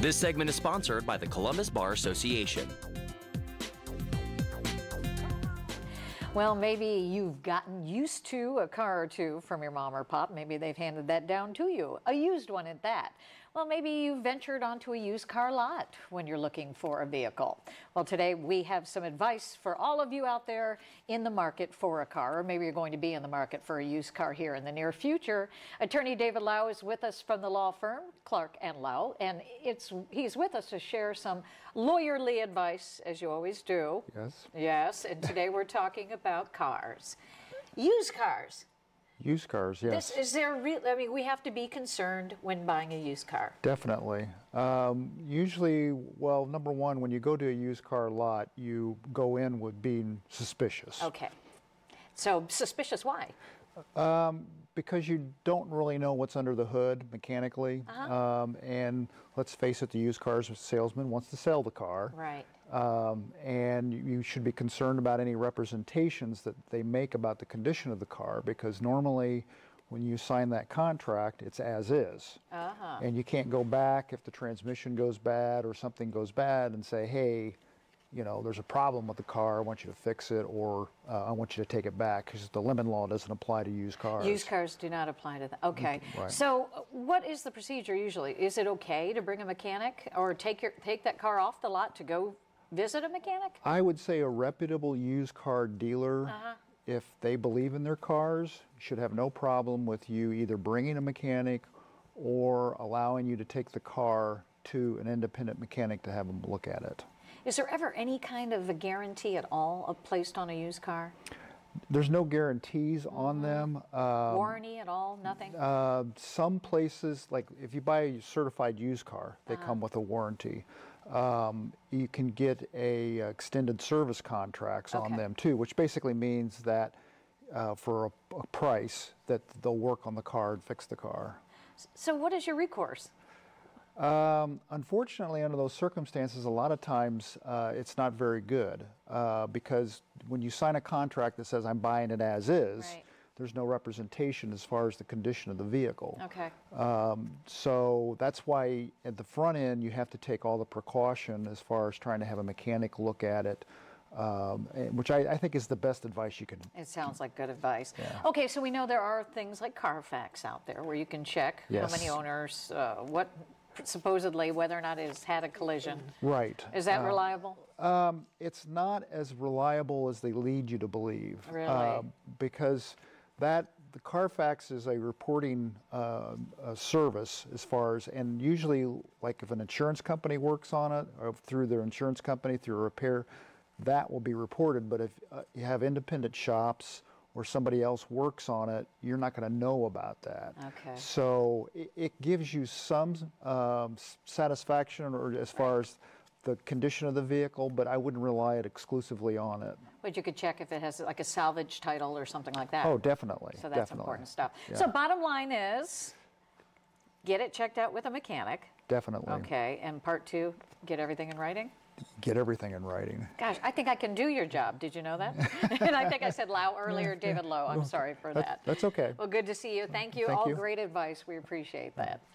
This segment is sponsored by the Columbus Bar Association. Well, maybe you've gotten used to a car or two from your mom or pop. Maybe they've handed that down to you, a used one at that. Well, maybe you ventured onto a used car lot when you're looking for a vehicle. Well, today we have some advice for all of you out there in the market for a car, or maybe you're going to be in the market for a used car here in the near future. Attorney David Lau is with us from the law firm, Clark & Lau, and he's with us to share some lawyerly advice, as you always do. Yes. Yes, and today we're talking about cars. Used cars. Used cars, yes. Is there I mean, we have to be concerned when buying a used car. Definitely. Usually, well, number one, when you go to a used car lot, you go in with being suspicious. Okay. So suspicious, why? Because you don't really know what's under the hood mechanically. And let's face it, the used car salesman wants to sell the car. Right. And you should be concerned about any representations that they make about the condition of the car, because normally when you sign that contract, it's as is. And you can't go back if the transmission goes bad or something goes bad and say, hey, you know, there's a problem with the car, I want you to fix it, or I want you to take it back, because the lemon law doesn't apply to used cars. Used cars do not apply to that. Okay. Right. So what is the procedure usually? Is it okay to bring a mechanic or take that car off the lot to go visit a mechanic? I would say a reputable used car dealer, if they believe in their cars, should have no problem with you either bringing a mechanic or allowing you to take the car to an independent mechanic to have them look at it. Is there ever any kind of a guarantee at all placed on a used car? There's no guarantees on them. Warranty at all? Nothing? Some places, like if you buy a certified used car, they come with a warranty. You can get extended service contracts on them too, which basically means that for a price that they'll work on the car and fix the car. So what is your recourse? Unfortunately, under those circumstances, a lot of times it's not very good, because when you sign a contract that says I'm buying it as is, there's no representation as far as the condition of the vehicle. Okay. So that's why at the front end you have to take all the precaution as far as trying to have a mechanic look at it, which I think is the best advice you can. It sounds like good advice. Yeah. Okay, so we know there are things like Carfax out there where you can check how many owners, supposedly whether or not it's had a collision. Right. Is that reliable? It's not as reliable as they lead you to believe. Really? Because the Carfax is a reporting service as far as, and usually like if an insurance company works on it, or through their insurance company, through a repair, that will be reported. But if you have independent shops or somebody else works on it, you're not going to know about that. Okay. So it gives you some satisfaction, or as far as the condition of the vehicle, but I wouldn't rely it exclusively on it. But you could check if it has like a salvage title or something like that. Oh, definitely. So that's important stuff. Yeah. So bottom line is, get it checked out with a mechanic. Definitely. Okay, and part two, get everything in writing? Get everything in writing. Gosh, I think I can do your job. Did you know that? And I think I said Lau earlier, David Lowe. I'm sorry for that. That's okay. Well, good to see you. Thank you. Thank All you. great advice. We appreciate that. Thank you.